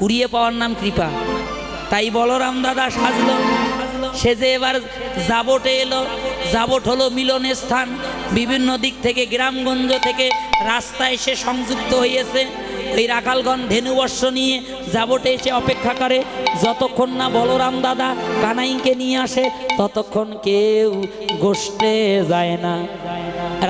কুড়িয়ে পাওয়ার নাম কৃপা। তাই বলরাম দাদা সাজলো, সেজে এবার জাবটে এলো। জাবট হলো মিলনের স্থান। বিভিন্ন দিক থেকে গ্রামগঞ্জ থেকে রাস্তায় এসে সংযুক্ত হয়েছে। এই রাখালগণ ধেনুবর্ষ নিয়ে জাবটে এসে অপেক্ষা করে, যতক্ষণ না বলরাম দাদা কানাইকে নিয়ে আসে ততক্ষণ কেউ গোষ্ঠে যায় না।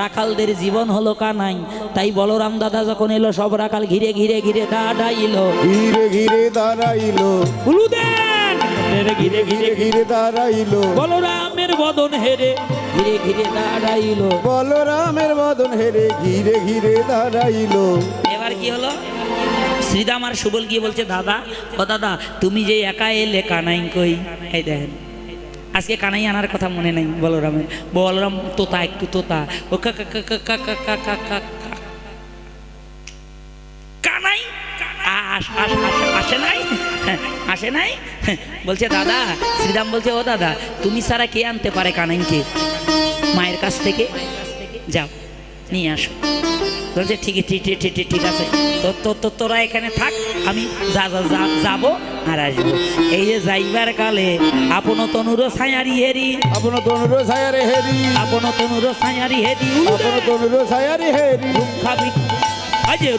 রাখালদের জীবন হলো কানাই। তাই বলরাম দাদা যখন এলো, সব রাখাল ঘিরে ঘিরে ঘিরে দাঁড়াইলো, ঘিরে ঘিরে দাঁড়াইলো, উলুদেন ঘিরে ঘিরে ঘিরে দাঁড়াইলো, বলরামের বদন হেরে ঘিরে ঘিরে দাঁড়াইলো। বলরামের বদন হেরে ঘিরে ঘিরে দাঁড়াইলো। এবার কি হলো, শ্রীদাম আর সুবল গিয়ে বলছে, দাদা ও দাদা তুমি যে একা এলে, কানাই কই? এই দেখেন, আজকে কানাই আনার কথা মনে নাই বলরামের। বলরাম তোতা, একটু তোতা, ও কানাই আসে নাই, আসে নাই। বলছে দাদা, শ্রীরাম বলছে, ও দাদা তুমি ছাড়া কে আনতে পারে কানাইকে মায়ের কাছ থেকে? যাও নিয়ে আসো। বলছে ঠিক ঠিক আছে, তোরা এখানে থাক, আমি যাবো আর আসবো। এই যে যাইবার কালে আপন তনুর ছায়ারি হেরি, আপন তনুর ছায়ারে হেরি, আপন তনুর ছায়ারি হেরি, আপন তনুর ছায়ারে হেরি।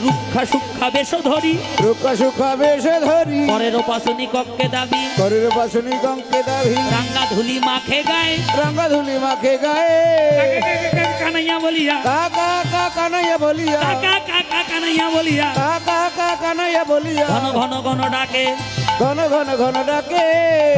রুক্ষা সুক্ষা বেশ ধরি, রুক্ষা সুক্ষা বেশ ধরি, পরের পাশনি কক্ষে দাবি, পরের পাশনি কঙ্কে দাবি, রাঙ্গা ধুলি মাখে গায়ে, রাঙ্গা ধুলি মাখে গায়ে। কানাইয়া বলিয়া কাকা কা কানাইয়া বলিয়া, কাকা কাকা কানাইয়া বলিয়া, কাকা কা কানাইয়া বলিয়া, ঘন ঘন ঘন ডাকে, ঘন ঘন ঘন ডাকে।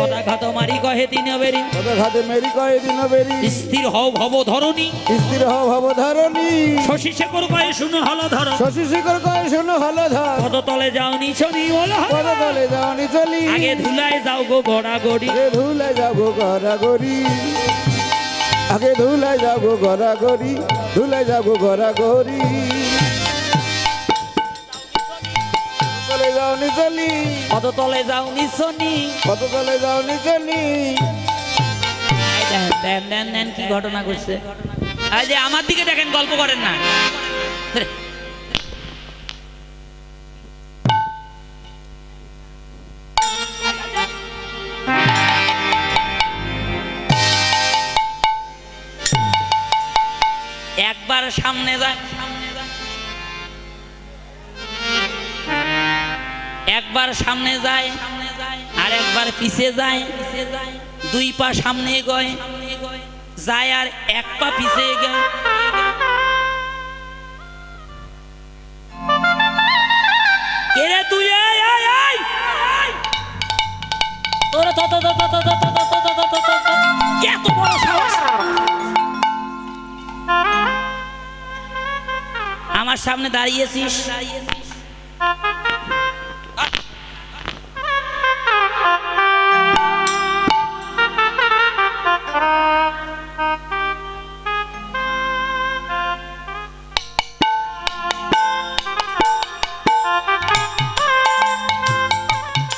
পদাঘাত মারি কহে তিন বেরি, পদাঘাতে মেরি কয়ে দিন বেরি। স্থির হও ভব ধরণী, স্থির হও ভব ধরণী, শশী শেখর কয়ে শুনো হলো ধর, শশী শিখর কয়ে শোনো হলো ধর। পদতলে যাও নিছনি বলো, পদতলে যাওনি চলি, আগে ধুলায় যাও গো গড়া গড়ি, আগে ধুলে যাবো গড়াগড়ি, আগে ধুলে যাবো গড়াগড়ি, ধুলে যাবো গড়াগড়ি। পদতলে যাওনি চলি, পদতলে যাও নিছনি। পদতলে যাওনি চলি। দেন দেন দেন কি ঘটনা ঘটছে। এই যে আমার দিকে দেখেন, গল্প করেন না। একবার সামনে যায়, একবার সামনে যায়, আর একবার পিছে যায়। দুই পা সামনে গয় যায়, আর এক পা পিছে গয়। এরে তুই তোর এত বড় সাহস আমার সামনে দাঁড়িয়েছিস?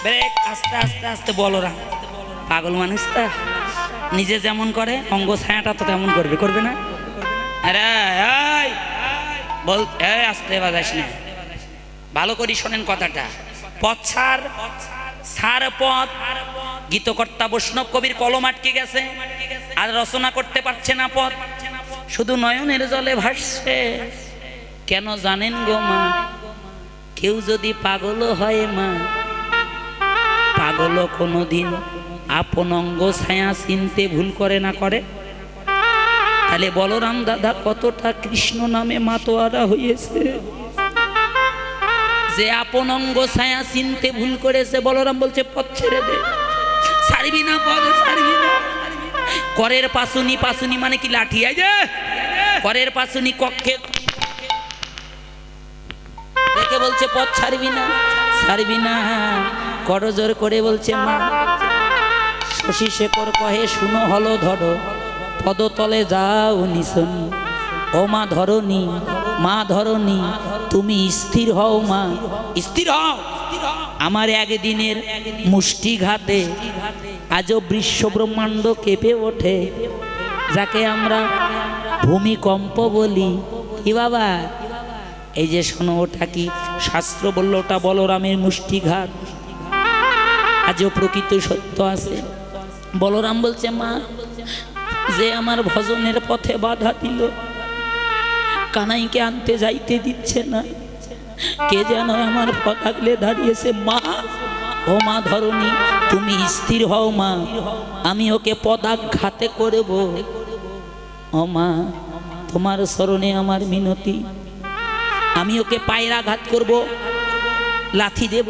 ব্রেক, আস্তে আস্তে আস্তে। বলরাম পাগল মানুষ, তা নিজে যেমন করে অঙ্গ ছায়াটা তো তেমন করবে, করবে না? আরে বল, আস্তে বাজাস না, ভালো করি শোনেন কথাটা। পথ ছাড়, ছাড় পথ। গীতকর্তা বৈষ্ণব কবির কলম আটকে গেছে, আর রচনা করতে পারছে না পথ, শুধু নয়নের জলে ভাসছে। কেন জানেন গো মা, কেউ যদি পাগল হয় মা, পাগল কোনোদিন আপন অঙ্গ ছায়া চিনতে ভুল করে না করে? তাহলে বলরাম দাদা কতটা কৃষ্ণ নামে মাতোয়ারা হয়েছে, যে আপন অঙ্গ ছায়া চিনতে ভুল করেছে। বলরাম বলছে পথ ছেড়ে দে, ছাড়বি না পথ, ছাড়বি না। করের পাশুনি, পাশুনি মানে কি লাঠি, এই যে করের পাশুনি কক্ষে দেখে বলছে পথ ছাড়বি না, ছাড়বি না। করজোর করে বলছে মা। শশী শেখর কহে শুনো হলো ধরো, পদতলে যাও নিছনি। ও মা ধরণী, মা ধরণী তুমি স্থির হও মা, স্থির হও। আমার একদিনের মুষ্টিঘাতে আজও বিশ্ব ব্রহ্মাণ্ড কেঁপে ওঠে, যাকে আমরা ভূমিকম্প বলি। কি বাবা, এই যে শোনো, ওটা কি শাস্ত্র বললো? ওটা বলরামের মুষ্টিঘাত। আজও প্রকৃত সত্য আছে। বলরাম বলছে, মা, যে আমার ভজনের পথে বাধা দিল, কানাইকে আনতে যাইতে দিচ্ছে না, কে যেন আমার পথ আগলে দাঁড়িয়েছে। মা, ও মা ধরণী, তুমি স্থির হও মা, আমি ওকে পদাঘাতে করব। ও মা, তোমার শরণে আমার মিনতি, আমি ওকে পায়রাঘাত করব, লাথি দেব,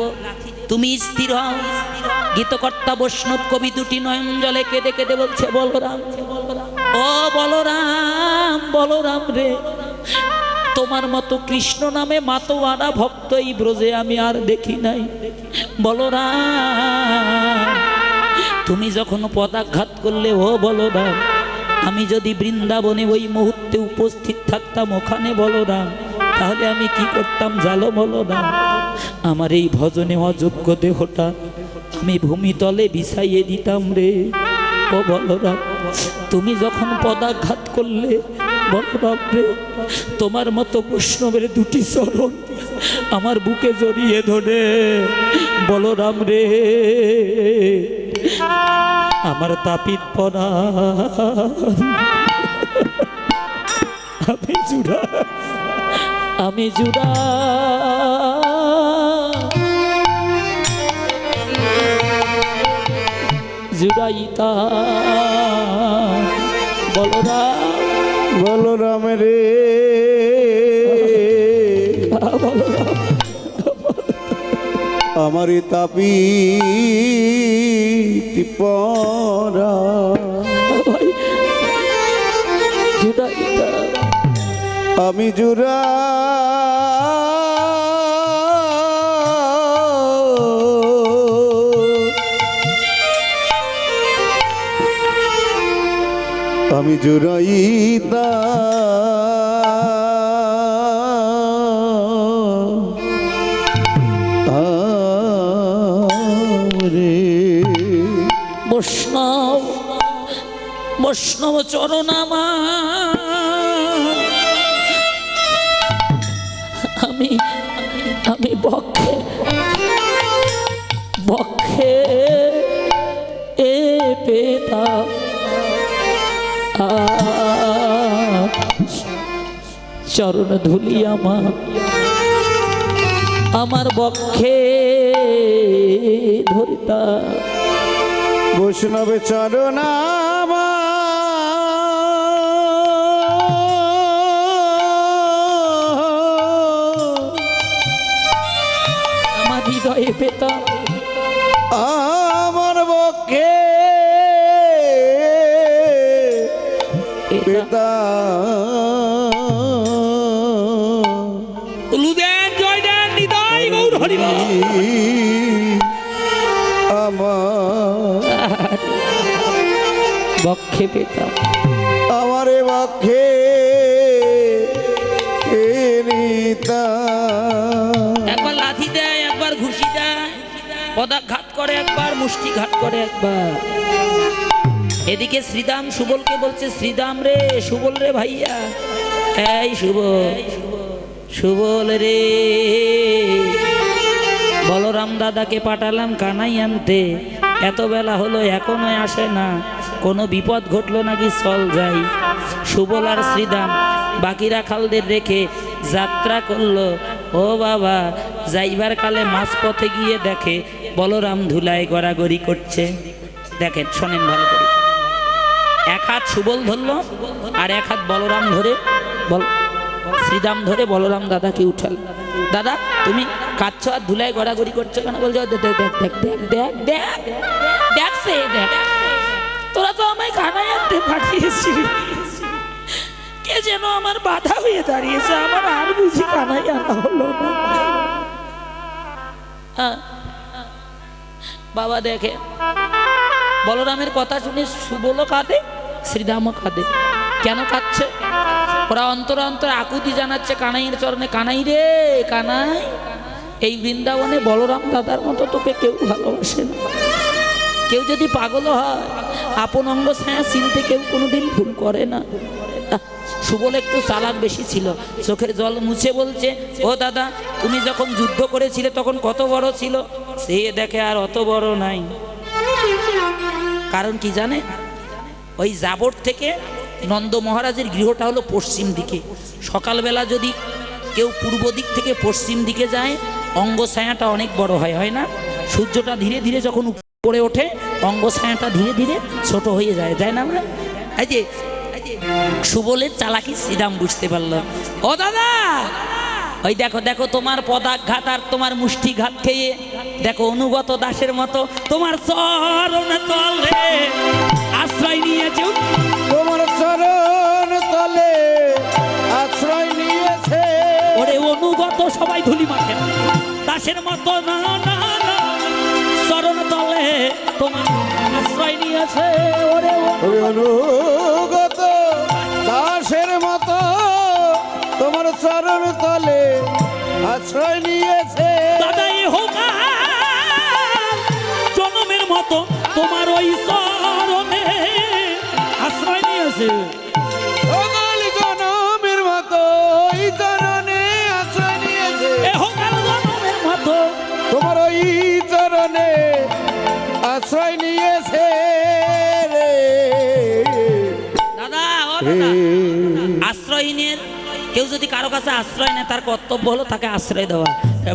তুমি স্থির হও। গীতকর্তা বৈষ্ণব কবি দুটি নয়ন জলে কেঁদে কেঁদে বলছে, বলরাম, ও বলরাম, বলরাম রে, তোমার মতো কৃষ্ণ নামে মাতোয়ারা ভক্ত এই ব্রজে আমি আর দেখি নাই। বলরাম, তুমি যখন পদাঘাত করলে, ও বলরাম, আমি যদি বৃন্দাবনে ওই মুহূর্তে উপস্থিত থাকতাম ওখানে বলরাম, তাহলে আমি কি করতাম জানো বলরাম? আমার এই ভজনে অযোগ্য দেহটা আমি ভূমিতলে বিছাইয়ে দিতাম রে। ও বলরাম, তুমি যখন পদাঘাত করলে বলরাম রে, তোমার মতো বৈষ্ণবের দুটি চরণ আমার বুকে জড়িয়ে ধরে, বলরাম রে, আমার তাপিত পনা আমি জুড়া, আমি জুড়া, জুড়াইতা বলরাম, বলরাম রে, বলরাম, আমার তাপি পরা ভাই জুড়াইতা, আমি জুড়া, আমি জুড়াইতা রে। বৈষ্ণব, বৈষ্ণব চরণ আমার, আমি আমি বক্ষে বক্ষে এ পেতাম, চরণ ধুলি আমার বক্ষে ধরিতা। বৈষ্ণবে চরণ আমার হৃদয়ে পেতাম, আমার বক্ষে পিতা উলুদেন জয় দেন নিতাই গৌর হরি বল। আমার বক্ষে পেতাম, আমারে বক্ষে একবার লাথি দেয়, একবার ঘুষি দেয়, পদাঘাত করে একবার, মুষ্টিঘাত করে একবার। এদিকে শ্রীদাম সুবলকে বলছে, শ্রীদাম রে, সুবল রে ভাইয়া, এই সুবল, সুবল রে, বলরাম দাদাকে পাঠালাম কানাই আনতে, এত বেলা হলো এখনো আসে না, কোনো বিপদ ঘটলো নাকি, চল যাই। সুবল আর শ্রীদাম বাকি রাখালদের রেখে যাত্রা করলো। ও বাবা, যাইবার কালে মাঝপথে গিয়ে দেখে বলরাম ধুলায় গড়াগড়ি করছে। দেখেন, শোনেন ভালো করে, এক হাত সুবল ধরলো আর এক হাত বলরাম ধরে, শ্রীদাম ধরে বলরাম দাদাকে উঠাল। দাদা, তুমি কাঁদছো আর ধুলায় গড়াগড়ি করছো কেন? বলছো, দেখ দেখ দেখ দেখ দেখ দেখ দেখছে, দেখ, তোরা তো আমায় কানাই আনতে পাঠিয়েছিলি, কে যেন আমার বাধা হয়ে দাঁড়িয়েছে, আমার আর বুঝি কানাই আনা হলো না। বাবা দেখে, বলরামের কথা শুনে সুবলও কাঁদে, শ্রীদামও কাঁদে। কেন কাঁদছে? ওরা অন্তর অন্তর আকুতি জানাচ্ছে কানাইয়ের চরণে, কানাই রে, কানাই, এই বৃন্দাবনে বলরাম দাদার মতো তোকে কেউ ভালোবাসে না। কেউ যদি পাগল হয়, আপন অঙ্গ ছায়া চিনতে কেউ কোনোদিন ভুল করে না। সুবল একটু চালাক বেশি ছিল, চোখের জল মুছে বলছে, ও দাদা, তুমি যখন যুদ্ধ করেছিলে তখন কত বড় ছিল? সে দেখে আর অত বড় নাই। কারণ কি জানে, ওই জাবর থেকে নন্দ মহারাজের গৃহটা হলো পশ্চিম দিকে। সকালবেলা যদি কেউ পূর্ব দিক থেকে পশ্চিম দিকে যায়, অঙ্গ ছায়াটা অনেক বড় হয়, হয় না? সূর্যটা ধীরে ধীরে যখন উপরে ওঠে, অঙ্গ ছায়াটা ধীরে ধীরে ছোট হয়ে যায়, যায় না? আমরা এই যে সুবলের চালাকি শ্রীরাম বুঝতে পারলো। ও দাদা, ওই দেখো দেখো, তোমার পদাঘাত আর তোমার মুষ্টিঘাত খেয়ে দেখো অনুগত দাসের মতো তোমার চরণে তলে আশ্রয় নিয়েছে। তোমার চরণ তলে আশ্রয় নিয়েছে। ওরে অনুগত সবাই ধুলি মাখে, দাসের মতো না না না, চরণ তলে তোমার আশ্রয় নিয়েছে। ওরে ওরে অনুগত দাসের মতো তোমার চরণ তলে আশ্রয় নিয়েছে। দাদা এ হোক জনমের মতো তোমার ওই চরণে আশ্রয় নিয়েছে। অকাল জনমের মতো ওই চরণে আশ্রয় নিয়েছে। এ হোক জনমের মতো তোমার ওই চরণে আশ্রয় নিয়েছে রে। দাদা ও দাদা, আশ্রয়হীনের কেউ যদি কারো কাছে আশ্রয় নেয়, তার কর্তব্য হলো তাকে আশ্রয় দেওয়া।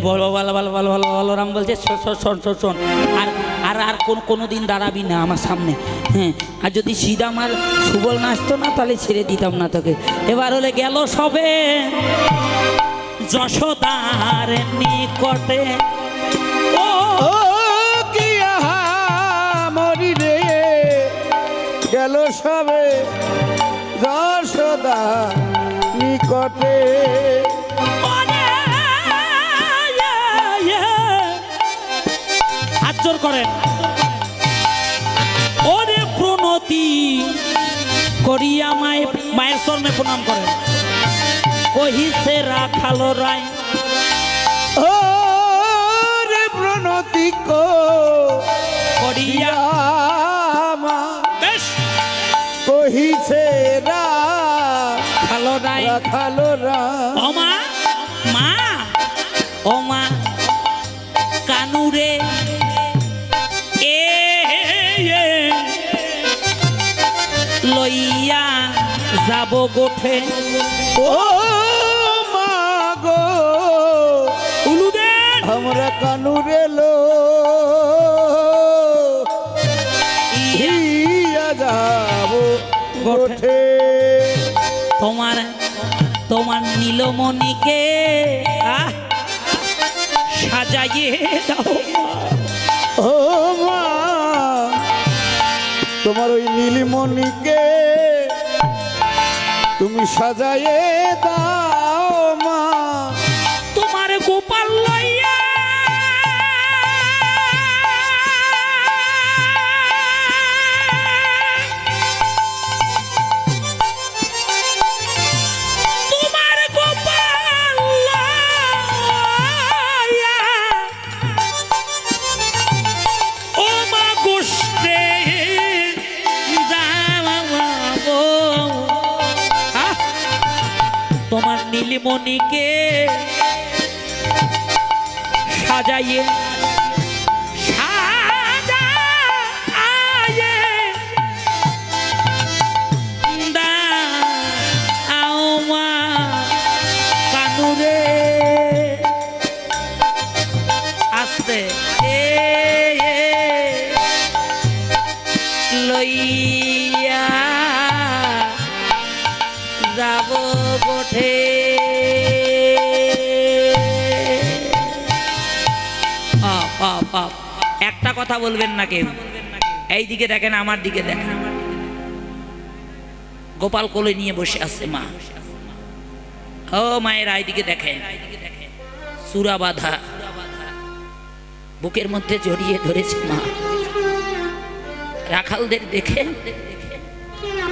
বলো ভালো ভালো ভালো ভালো ভালো রাম বলছে, শোন শোন শোন, আর আর আর কোনো দিন দাঁড়াবি না আমার সামনে, হ্যাঁ? আর যদি শ্রীরাম আর সুবল না আসতো না, তাহলে ছেড়ে দিতাম না তোকে। এবার হলে গেল সবে যশোদার নিকটে। ও ও কি আহা মরি রে, গেল সবে যশোদা নিকটে। হাত জোর করেন, ওরে প্রণতি করিয়া মায়ের চরণে প্রণাম করেন। কহিছে রাখালো রায়, ও রে প্রণতি করিয়া মা বেশ কহিছে খালো রায়। রাখালো রা। ও মা, মা ও মা কানুরে এ লইয়া যাব গোঠে। ও মা গো উলুদেন আমরা কানুরে লো ইয়া যাব গোঠে। তোমার তোমার নীলমণিকে সাজাইয়ে দাও। ও মা তোমার ওই নীলমণিকে তুমি সাজায়ে দাও মা। তোমার গোপাল লইয়া তোমার গোপাল লইয়া ও মা গোষ্ঠে যাবো। তোমার নীলমণিকে সাজাইয়ে সাজাইয়ে দাও মা কানুরে। আস্তে লইয়া যাব গোঠে। একটা কথা বলবেন না কেউ, এই দিকে দেখেন, আমার দিকে দেখেন। গোপাল কোলে নিয়ে বসে আছে মা। ও মায়ের এইদিকে দেখেন, চূড়া বাঁধা, বুকের মধ্যে জড়িয়ে ধরেছে মা। রাখালদের দেখে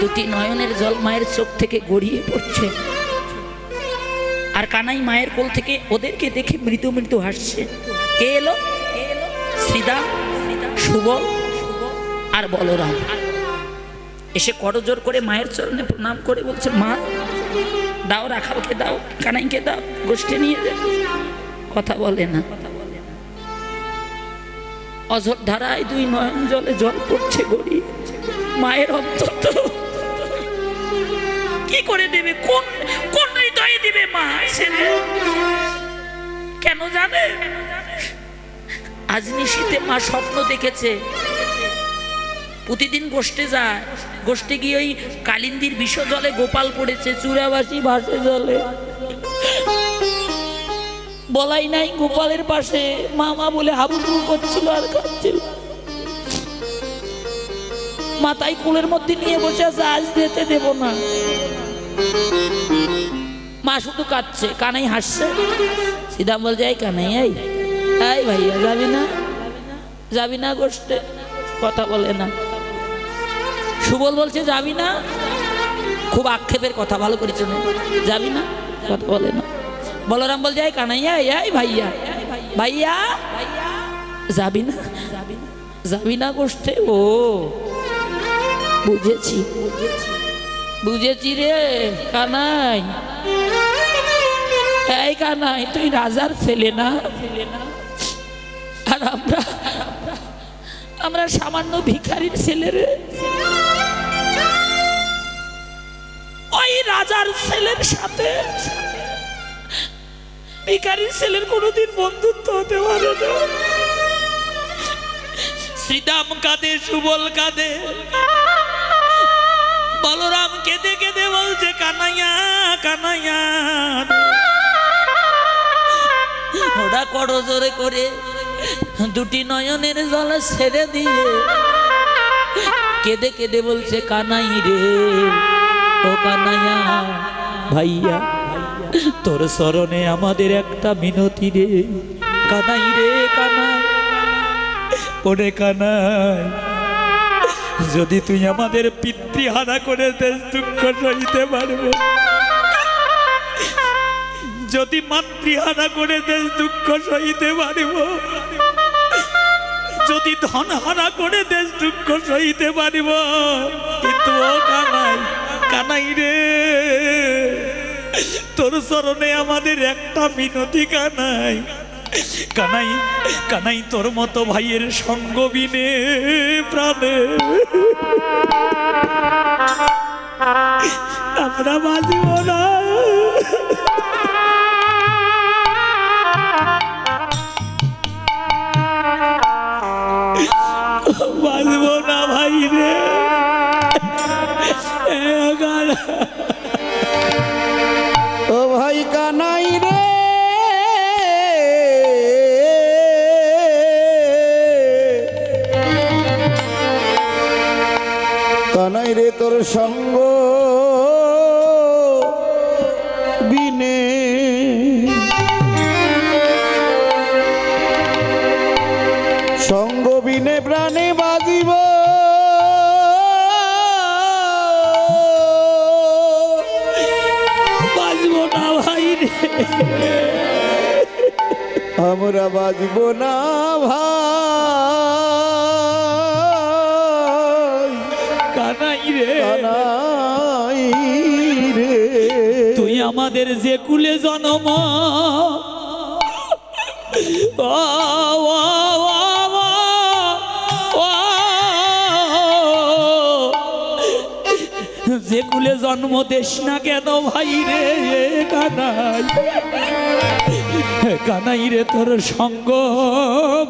দুটি নয়নের জল মায়ের চোখ থেকে গড়িয়ে পড়ছে। আর কানাই মায়ের কোল থেকে ওদেরকে দেখে মৃদু মৃদু হাসছে। কে এলো? শ্রীরাম, সুবল আর বলরাম এসে করজোর করে মায়ের চরণে প্রণাম করে বলছে, মা দাও, রাখালকে দাও, কানাইকে দাও, গোষ্ঠী নিয়ে যাও। কথা বলে না। অঝোর ধারায় দুই নয়ন জলে জল পড়ছে গড়ি। মায়ের অন্তত কি করে দেবে, কোন কোন হৃদয়ে দিবে মা ছেলে? কেন জানে? আজ নিশীতে মা স্বপ্ন দেখেছে, প্রতিদিন গোষ্ঠে যায়, গোষ্ঠে গিয়ে ওই কালিন্দির বিষ জলে গোপাল পড়েছে, চূড়াবাসী ভাসে জলে। বলাই নাই গোপালের পাশে মামা বলে হাবুডুবু করছিল আর কাঁদছিল। মাথায় কোলের মধ্যে নিয়ে বসে আছে, আজ যেতে দেব না। মা শুধু কাঁদছে, কানাই হাসছে। সিদাম বলছে, এই কানাই, এই এই ভাইয়া যাবি না, যাবি না গোষ্ঠে? কথা বলে না। সুবল বলছে যাবি না, খুব আক্ষেপের কথা, ভালো করেছে না, যাবি না, কথা বলে না। বলরাম বলছে, এই কানাইয়া, এই ভাইয়া, ভাইয়া যাবি না, যাবি না গোষ্ঠে? ও বুঝেছি, বুঝেছি রে কানাই। এই কানাই, তুই রাজার ছেলে না, আর আমরা সামান্য ভিখারির ছেলে রে। ওই রাজার ছেলের সাথে ভিখারির ছেলের কোনোদিন বন্ধুত্ব হতে পারে না। শ্রীদাম কাঁদে, সুবল কাঁদে, বলরাম কেঁদে কেঁদে বলছে, কানাইয়া কানাইয়া। ওরা করজোরে করে দুটি নয়নের জল ছেড়ে দিয়ে কেঁদে কেঁদে বলছে, কানাই রে, ও কানাইয়া ভাইয়া, তোর চরণে আমাদের একটা মিনতি রে। কানাই রে কানাই, ওরে কানাই, যদি তুই আমাদের পিতৃহারা করে দেশ দুঃখ সইতে পারবো, যদি মাতৃহারা করে দেশ দুঃখ সইতে পারব, যদি ধন হারা করে দেশ দুঃখ সইতে পারব, কিন্তু ও কানাই, কানাই রে, তোর চরণে আমাদের একটা মিনতি কানাই। কানাই, কানাই, তোর মতো ভাইয়ের সঙ্গ বিনে প্রাণে আমরা বাঁচিব না। বাঁচব না ভাই রে। ও ভাই কানাই রে, কানাই রে, তোর সঙ্গ বিনে সঙ্গ বিনে প্রাণে বাজিব। বাঁচব না ভাই রে, আমরা বাজিব না ভাই। কানাই রে, কানাই রে, তুই আমাদের যে কুলে জন্ম, যে কুলে জন্ম দেশ না কেন ভাই রে কানাই, কানাই রে, তোর সঙ্গ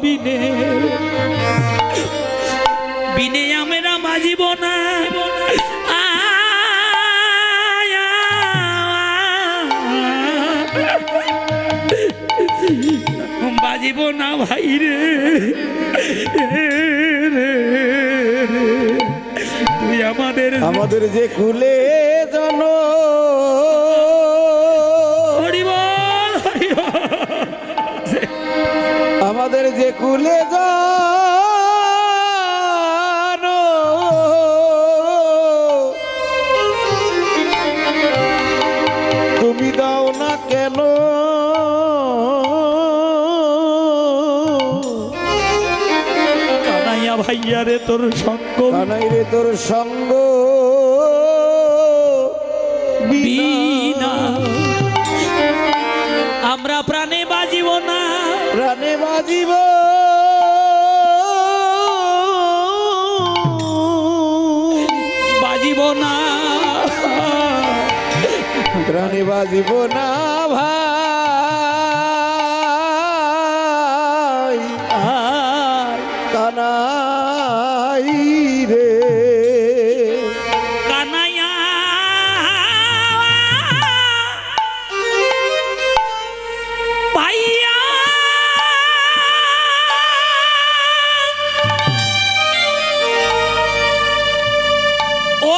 বিনে বিনে আমরা বাজিব না। বাজিব না ভাই রে, তুই আমাদের যে কুলে জন, আমাদের যে কুলে জন, তুমি দাও না কেন কানাইয়া ভাইয়া রে, তোর সঙ্গ, কানাই রে, তোর সঙ্গ বিনা আমরা প্রাণে বাজিব না, প্রাণে বাজিব প্রাণে বাজিব না ভাই কানাই রে কানাইয়া ভাইয়া ও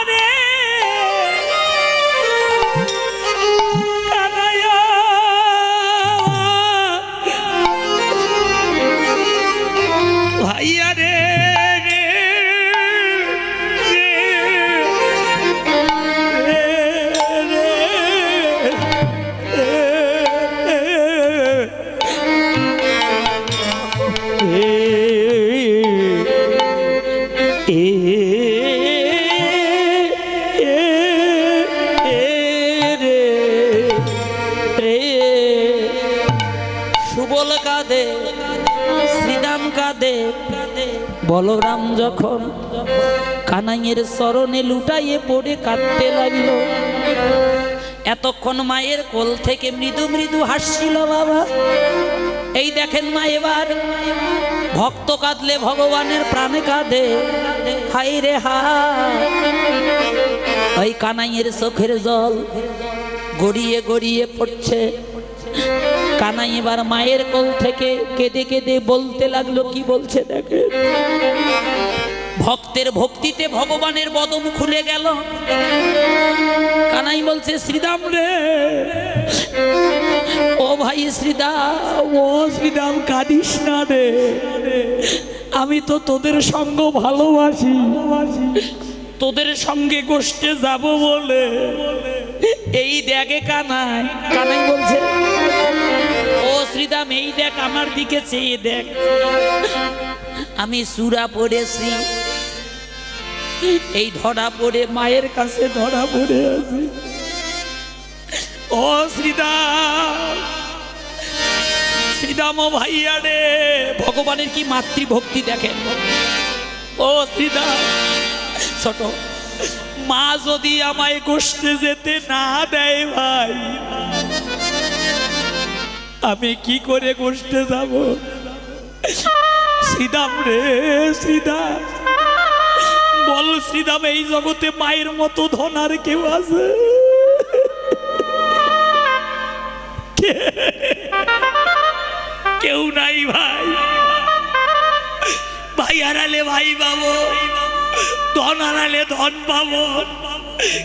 রে কানাইয়া ভাইয়া রে সুবল কাঁদে শ্রীরাম কাঁদে বলরাম যখন কানাইয়ের চরণে লুটাইয়ে পড়ে কাঁদতে লাগলো। এতক্ষণ মায়ের কোল থেকে মৃদু মৃদু হাসছিল বাবা। এই দেখেন মা এবার ভক্ত কাঁদলে ভগবানের প্রাণে কাঁদে। হাই রে হাই, ওই কানাইয়ের চোখের জল গড়িয়ে গড়িয়ে পড়ছে। কানাই এবার মায়ের কোল থেকে কেঁদে কেঁদে বলতে লাগলো, কি বলছে দেখে। ভক্তের ভক্তিতে ভগবানের বদন খুলে গেল। কানাই বলছে, শ্রীরাম রে, ও ভাই শ্রীরাম, ও শ্রীরাম কাঁদিস না রে, আমি তো তোদের সঙ্গ ভালোবাসি, তোদের সঙ্গে গোষ্ঠে যাব বলে এই দেখে কানাই। কানাই বলছে, ও শ্রীরাম এই দেখ, আমার দিকে চেয়ে দেখ, আমি চূড়া পড়েছি, এই ধরা পড়ে মায়ের কাছে ধরা পড়ে আছি। ও শ্রীরাম, শ্রীরাম ও ভাইয়া রে, ভগবানের কি মাতৃভক্তি দেখেন। ও শ্রীরাম, ছোট মা যদি আমায় গোষ্ঠে যেতে না দেয় ভাই, আমি কি করে গোষ্ঠে যাব। শ্রীরাম রে, শ্রীরাম বল, শ্রীরাম এই জগতে মায়ের মতো ধন আর কেউ আছে? কেউ নাই ভাই। ভাই হারালে ভাই পাবো, ধন হারালে ধন পাবো,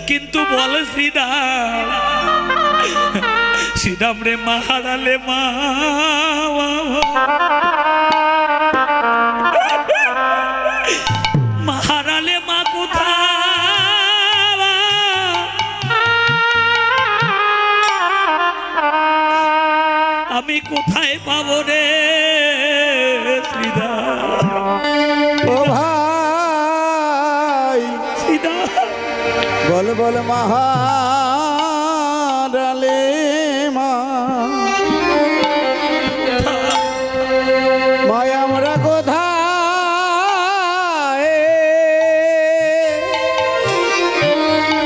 কিন্তু বল শ্রীরাম, শ্রীরাম রে মা হারালে মা, মা হারালে মা কোথায়, আমি কোথায় পাবো রে শ্রীরাম। ও ভাই শ্রীরাম বল বল মহারালে মা, মায় আমরা কোথায়,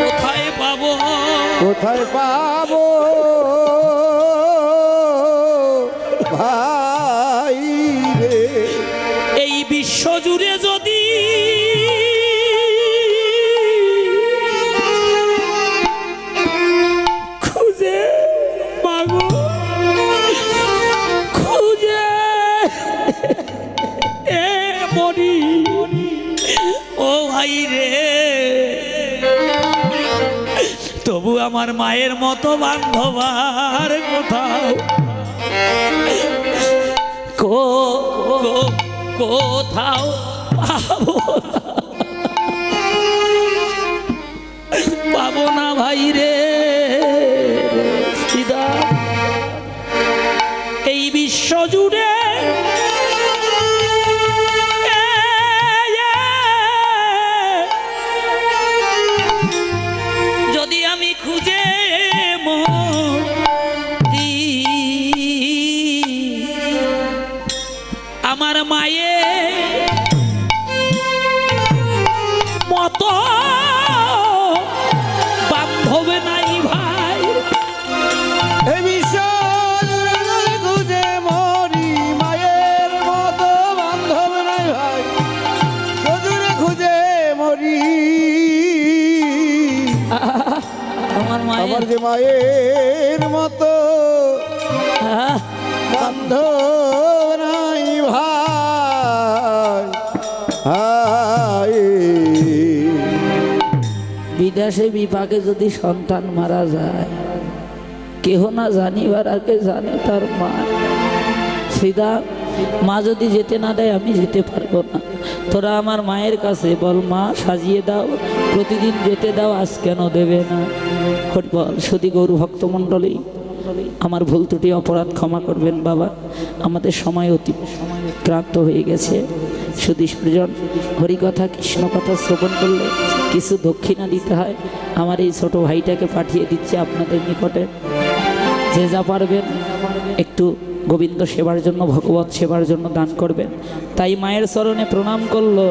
কোথায় পাবো, কোথায় পাবো ভাই রে। এই বিশ্ব জুড়ে যদি খুঁজে পাবো, খুঁজে এ মরি, ও ভাই রে, তবু আমার মায়ের মতো বান্ধব আর কোথাও কোথাও পাবো না ভাই রে। এই বিশ্ব জুড়ে যদি আমি খুঁজে মরি, আমার মায়ের মতো আমার যে মায়ের মতো আহ, বান্ধব নাই ভাই হায়। বিদেশে বিপাকে যদি সন্তান মারা যায়, কেহ না জানিবার আগে জানে তার মা। সিধা মা যদি যেতে না দেয় আমি যেতে পারবো না। তোরা আমার মায়ের কাছে বল, মা সাজিয়ে দাও, প্রতিদিন যেতে দাও, আজ কেন দেবে না? হরি বল। শুধু গৌর ভক্তমণ্ডলী, আমার ভুল ত্রুটি অপরাধ ক্ষমা করবেন বাবা। আমাদের সময় অতিক্রান্ত হয়ে গেছে। শুধু সূর্জন হরিকথা কৃষ্ণ কথা শ্রবণ করলে কিছু দক্ষিণা দিতে হয়। আমার এই ছোট ভাইটাকে পাঠিয়ে দিচ্ছে আপনাদের নিকটে। যে যা পারবেন একটু গোবিন্দ সেবার জন্য, ভগবত সেবার জন্য দান করবেন। তাই মায়ের চরণে প্রণাম করলো।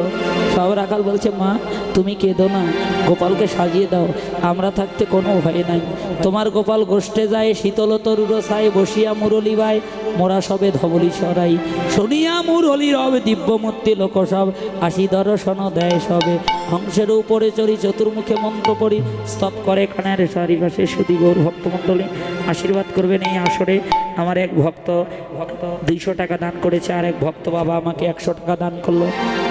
সব রাখাল বলছে, মা তুমি কেঁদো না, গোপালকে সাজিয়ে দাও, আমরা থাকতে কোনো ভয় নাই। তোমার গোপাল গোষ্ঠে যায় শীতল তরুর ছায়, বসিয়া মুরলী বাই মোরা সবে ধবলি সরাই, শুনিয়া মুরলী রবে দিব্যমূর্তি লোক সব, আসি দর্শন দেয় সবে, হংসের উপরে চড়ি চতুর্মুখে মন্ত্র পড়ি, স্তব করে কানের চারিপাশে। শুধু গৌর ভক্তমণ্ডলী আশীর্বাদ করবেন। এই আসরে আমার এক ভক্ত 200 টাকা দান করেছে, আর এক ভক্ত বাবা আমাকে 100 টাকা দান করলো,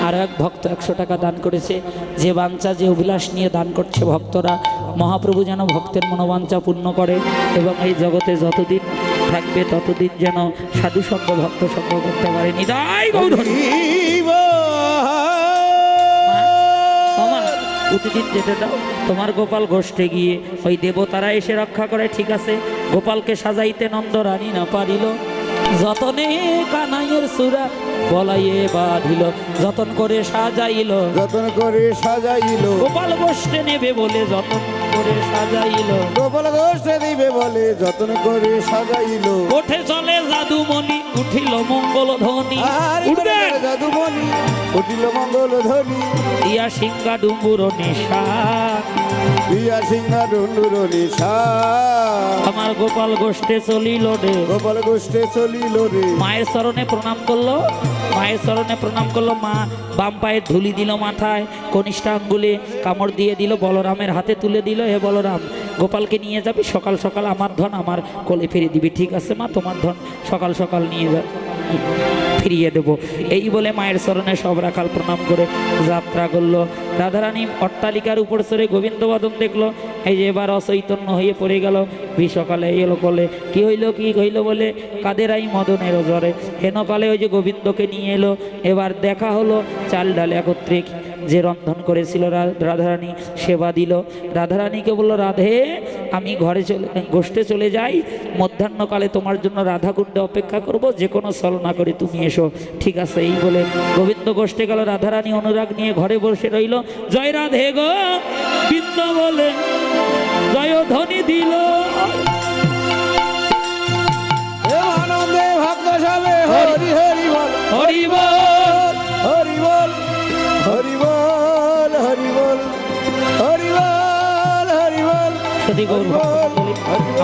আর এক ভক্ত 100 টাকা দান করেছে। যে বাঞ্ছা যে অভিলাষ নিয়ে দান করছে ভক্তরা, মহাপ্রভু যেন ভক্তের মনোবাঞ্ছা পূর্ণ করে এবং এই জগতে যতদিন থাকবে ততদিন যেন সাধু সঙ্গ ভক্ত সঙ্গ করতে পারে। নিতাই গৌর হরি। মা, প্রতিদিন যেতে দাও, তোমার গোপাল গোষ্ঠে গিয়ে ওই দেবতারা এসে রক্ষা করে, ঠিক আছে? গোপালকে সাজাইতে নন্দ রানী না পারিল, যতনে কানাইয়ের সুরা বলাইয়ে বাঁধিল, যতন করে সাজাইল, যতন করে সাজাইল, গোপাল গোষ্ঠে নেবে বলে যতন করে সাজাইল, গোপাল গোষ্ঠে দিবে বলে যতন করে সাজাইল, ওঠে চলে জাদুমণি উঠিল মঙ্গল ধ্বনি, আর উঠবেন জাদুমণি উঠিল মঙ্গল ধ্বনি, ইয়া সিংহা ডুম্বুর নিশান, দিয়া সিংহা ডুন্ডুর নিশান, আমার গোপাল গোষ্ঠে চলিল রে। গোপাল গোষ্ঠে চলিল রে। মায়ের চরণে প্রণাম করলো, মায়ের চরণে প্রণাম করলো। মা বাম পায়ে ধুলি দিল মাথায়, কনিষ্ঠ আঙ্গুলে কামড় দিয়ে দিল, বলরামের হাতে তুলে দিল। হে বলরাম, গোপালকে নিয়ে যাবি, সকাল সকাল আমার ধন আমার কোলে ফিরিয়ে দিবি। ঠিক আছে মা, তোমার ধন সকাল সকাল নিয়ে যা, ফিরিয়ে দেব। এই বলে মায়ের চরণে সব রাখাল প্রণাম করে যাত্রা করলো। রাধারানী অট্টালিকার উপর চড়ে গোবিন্দবাদন দেখলো। এই যে এবার অচৈতন্য হয়ে পড়ে গেল। সকালে এলো বলে, কি হইল কি হইল বলে, কাদের আই মদনের জ্বরে। হেনকালে ওই যে গোবিন্দকে নিয়ে এলো। এবার দেখা হলো চাল ডাল একত্রে যে রন্ধন করেছিল রাধারানী সেবা দিল। রাধারানীকে বলল, রাধে আমি ঘরে গোষ্ঠে চলে যাই, মধ্যাহ্নকালে তোমার জন্য রাধাকুণ্ডে অপেক্ষা করব, যে কোনো ছলনা করে তুমি এসো। ঠিক আছে এই বলে গোবিন্দ গোষ্ঠে গেল। রাধারানী অনুরাগ নিয়ে ঘরে বসে রইল। জয় রাধে গো বিন্দ বলে জয় ধ্বনি দিল। আনন্দে ভক্ত সবে হরি হরি বল, হরি বল, হরি বল, হরি বল, হরি বল, হরি বল, হরি বল। সত্যি গৌর ভক্তমণ্ডলী,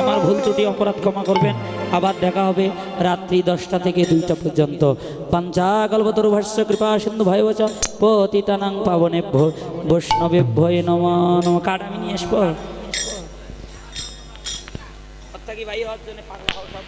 আমার ভুল ত্রুটি অপরাধ ক্ষমা করবেন। আবার দেখা হবে রাত্রি 10টা থেকে 2টা পর্যন্ত। পঞ্চাকল্পতরু ভাষ্য কৃপা সিন্ধু ভাই বচ পতিতানাং পাবনেভ্য বৈষ্ণবেভ্যো নমো নমঃ। কার্ড আমি নিয়ে আসবো। কি ভাই হওয়ার জন্য পাগলা হওয়া সব